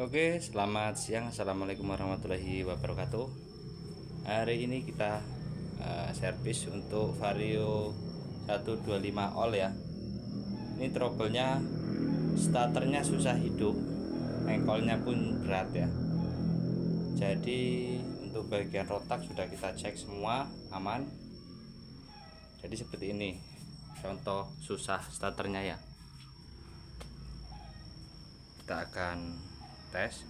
Oke, selamat siang. Assalamualaikum warahmatullahi wabarakatuh. Hari ini kita servis untuk Vario 125 all ya. Ini trouble-nya, starternya susah hidup, engkolnya pun berat ya. Jadi untuk bagian rotak sudah kita cek semua aman. Jadi seperti ini contoh susah starternya ya. Kita akan tes.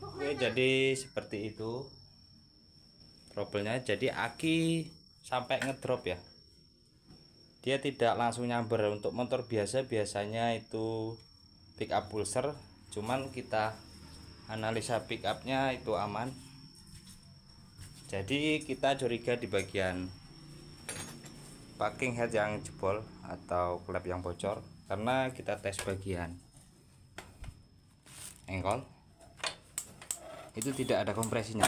Oke, jadi seperti itu trouble-nya. Jadi aki sampai ngedrop ya, dia tidak langsung nyamber. Untuk motor biasanya itu pick up pulser, cuman kita analisa pick upnya itu aman. Jadi kita curiga di bagian packing head yang jebol atau klep yang bocor, karena kita tes bagian engkol itu tidak ada kompresinya.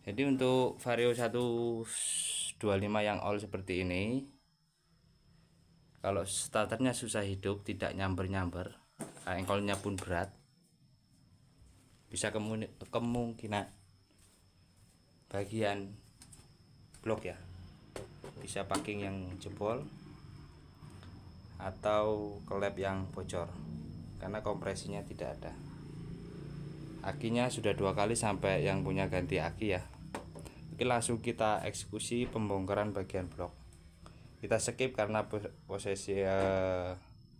Jadi untuk Vario 125 yang all seperti ini, kalau starternya susah hidup, tidak nyamber-nyamber, engkolnya pun berat, bisa kemungkinan bagian blok ya, bisa packing yang jebol atau klep yang bocor karena kompresinya tidak ada. Akinya sudah 2 kali sampai yang punya ganti aki ya. Oke, langsung kita eksekusi pembongkaran bagian blok. Kita skip karena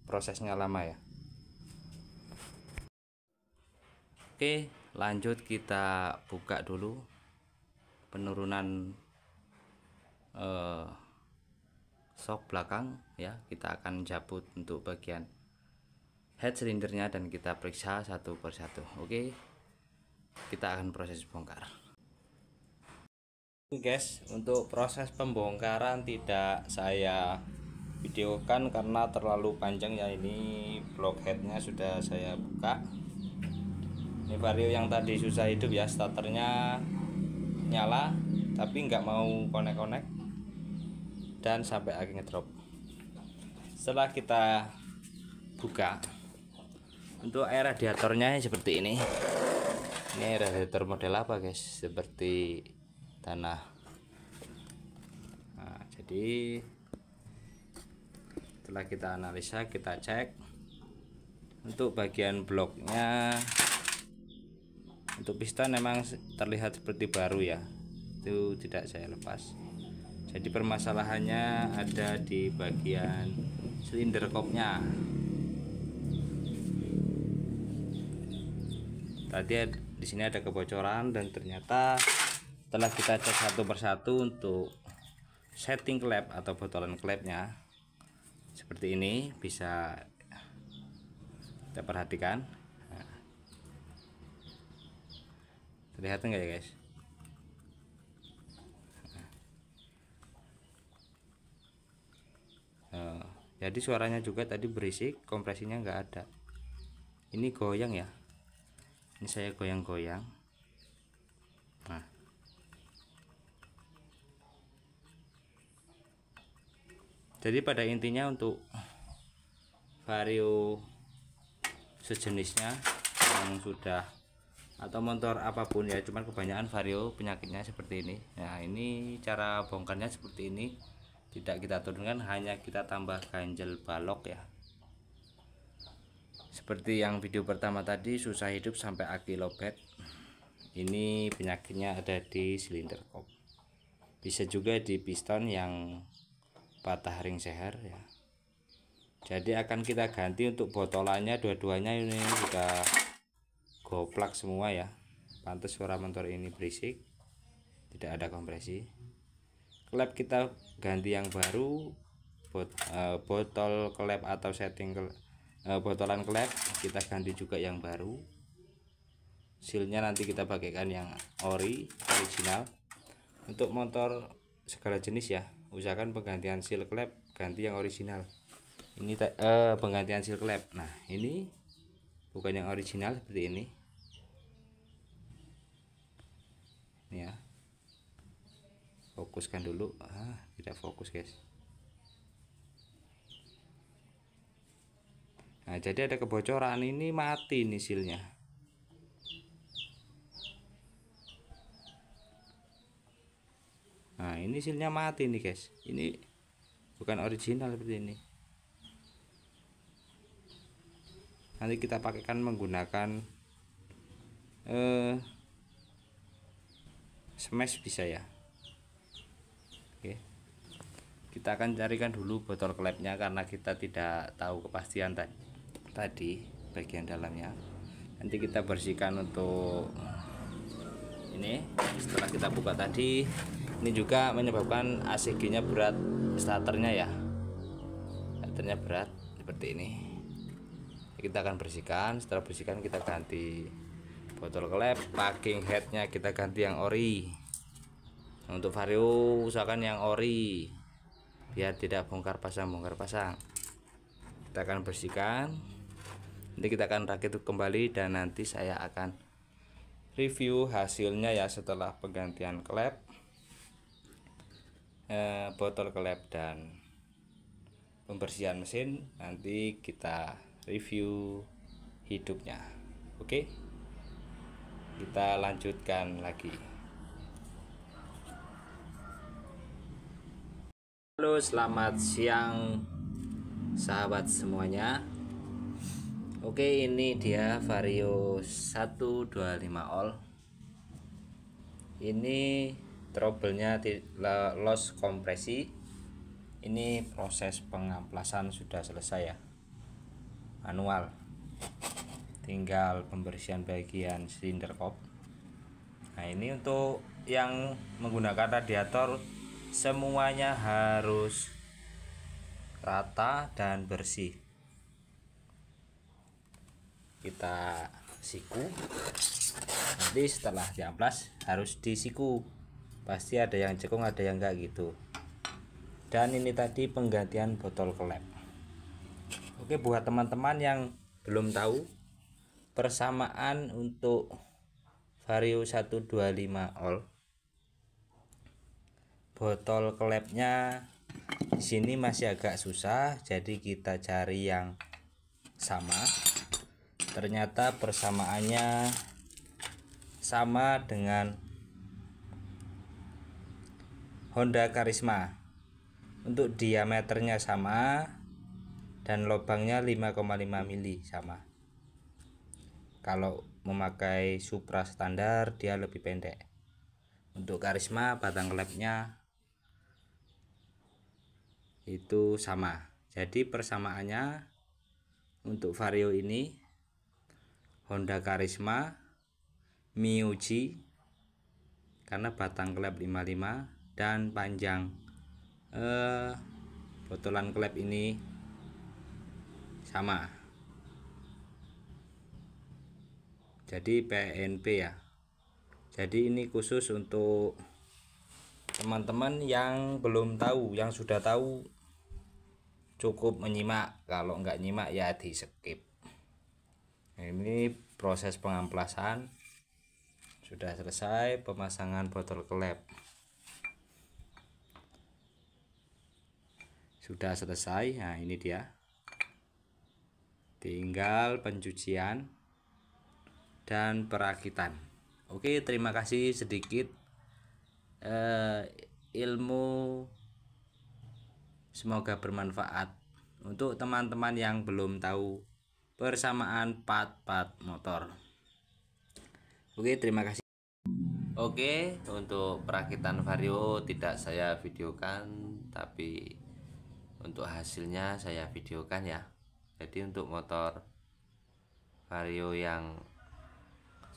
prosesnya lama ya. Oke, lanjut kita buka dulu penurunan shock belakang ya. Kita akan cabut untuk bagian head silindernya dan kita periksa satu persatu. Oke, kita akan proses bongkar. Guys, untuk proses pembongkaran tidak saya videokan karena terlalu panjang ya. Ini blok headnya sudah saya buka. Ini Vario yang tadi susah hidup ya, starternya nyala tapi nggak mau konek-konek dan sampai akhirnya drop. Setelah kita buka, untuk air radiatornya seperti ini. Ini radiator model apa guys? Seperti tanah. Nah, jadi setelah kita analisa, kita cek untuk bagian bloknya. Untuk piston memang terlihat seperti baru ya, itu tidak saya lepas. Jadi permasalahannya ada di bagian silinder kopnya. Tadi di sini ada kebocoran dan ternyata setelah kita cek satu persatu untuk setting klep atau botolan klepnya seperti ini, bisa kita perhatikan. Nah, terlihat enggak ya guys? Nah, jadi suaranya juga tadi berisik, kompresinya enggak ada. Ini goyang ya, ini saya goyang-goyang. Nah, jadi pada intinya untuk Vario sejenisnya yang sudah, atau motor apapun ya, cuman kebanyakan Vario penyakitnya seperti ini. Nah, ini cara bongkarnya seperti ini, tidak kita turunkan, hanya kita tambah ganjel balok ya, seperti yang video pertama tadi susah hidup sampai aki lobet. Ini penyakitnya ada di silinder kop, bisa juga di piston yang patah ring seher ya. Jadi akan kita ganti untuk botolannya, dua-duanya ini sudah goplak semua ya. Pantas suara motor ini berisik, tidak ada kompresi. Klep kita ganti yang baru, botol klep atau setting botolan klep kita ganti juga yang baru. sealnya nanti kita pakaikan yang original. Untuk motor segala jenis ya, usahakan penggantian seal klep ganti yang original. Ini penggantian seal klep. Nah ini bukan yang original seperti ini ya. Fokuskan dulu. Tidak fokus guys. Nah jadi ada kebocoran, ini mati nih sealnya. Nah ini sealnya mati nih guys, ini bukan original seperti ini. Nanti kita pakaikan menggunakan smash bisa ya. Oke, kita akan carikan dulu botol klepnya karena kita tidak tahu kepastian tadi bagian dalamnya. Nanti kita bersihkan untuk ini. Setelah kita buka tadi, ini juga menyebabkan ACG nya berat, starternya ya, starternya berat seperti ini. Kita akan bersihkan. Setelah bersihkan kita ganti botol klep, packing headnya kita ganti yang ori. Untuk vario usahakan yang ori biar tidak bongkar pasang. Kita akan bersihkan, nanti kita akan rakit kembali dan nanti saya akan review hasilnya ya setelah penggantian klep, botol klep dan pembersihan mesin. Nanti kita review hidupnya. Oke, kita lanjutkan lagi. Halo, selamat siang sahabat semuanya. Oke, ini dia Vario 125 all. Ini trouble-nya loss kompresi. Ini proses pengamplasan sudah selesai ya, manual. Tinggal pembersihan bagian silinder kop. Nah, ini untuk yang menggunakan radiator semuanya harus rata dan bersih. Kita siku, nanti setelah diamplas harus disiku, pasti ada yang cekung ada yang enggak gitu. Dan ini tadi penggantian botol klep. Oke, buat teman-teman yang belum tahu persamaan untuk Vario 125 all, botol klepnya di sini masih agak susah, jadi kita cari yang sama. Ternyata persamaannya sama dengan Honda Karisma. Untuk diameternya sama dan lubangnya 5,5 mili sama. Kalau memakai Supra standar dia lebih pendek. Untuk Karisma batang klepnya itu sama. Jadi persamaannya untuk Vario ini Honda Karisma Miuji karena batang klep 55 dan panjang botolan klep ini sama. Jadi PNP ya. Jadi ini khusus untuk teman-teman yang belum tahu. Yang sudah tahu cukup menyimak, kalau nggak nyimak ya di skip. Ini proses pengamplasan sudah selesai, pemasangan botol klep sudah selesai. Nah ini dia, tinggal pencucian dan perakitan. Oke, terima kasih sedikit ilmu, semoga bermanfaat untuk teman-teman yang belum tahu persamaan part-part motor. Oke, terima kasih. Oke, untuk perakitan Vario tidak saya videokan, tapi untuk hasilnya saya videokan ya. Jadi untuk motor Vario yang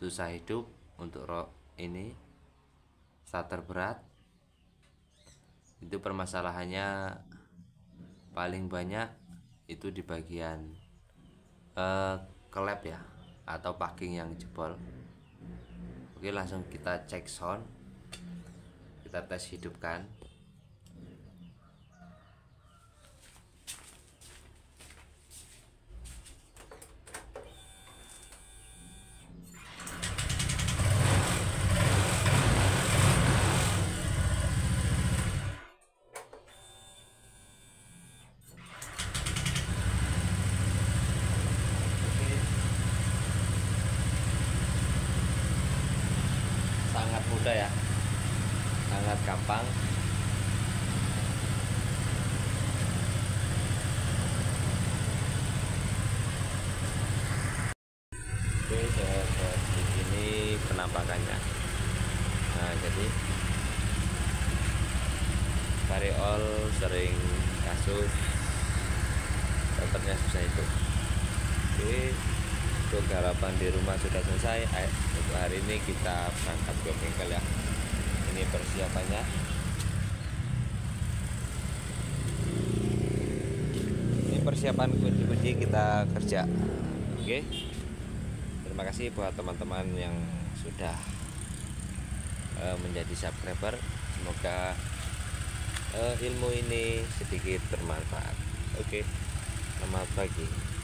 susah hidup, untuk ini starter berat, itu permasalahannya paling banyak itu di bagian klep ya, atau packing yang jebol. Oke, langsung kita cek sound, kita tes hidupkan. Sangat mudah ya, sangat gampang. Oke, seperti ini penampakannya. Nah, jadi variol sering kasus filternya susah itu. Oke, untuk garapan di rumah sudah selesai. Untuk hari ini kita berangkat ke bengkel ya. Ini persiapannya. Ini persiapan kunci-kunci kita kerja. Oke, terima kasih buat teman-teman yang sudah menjadi subscriber. Semoga ilmu ini sedikit bermanfaat. Oke, selamat pagi.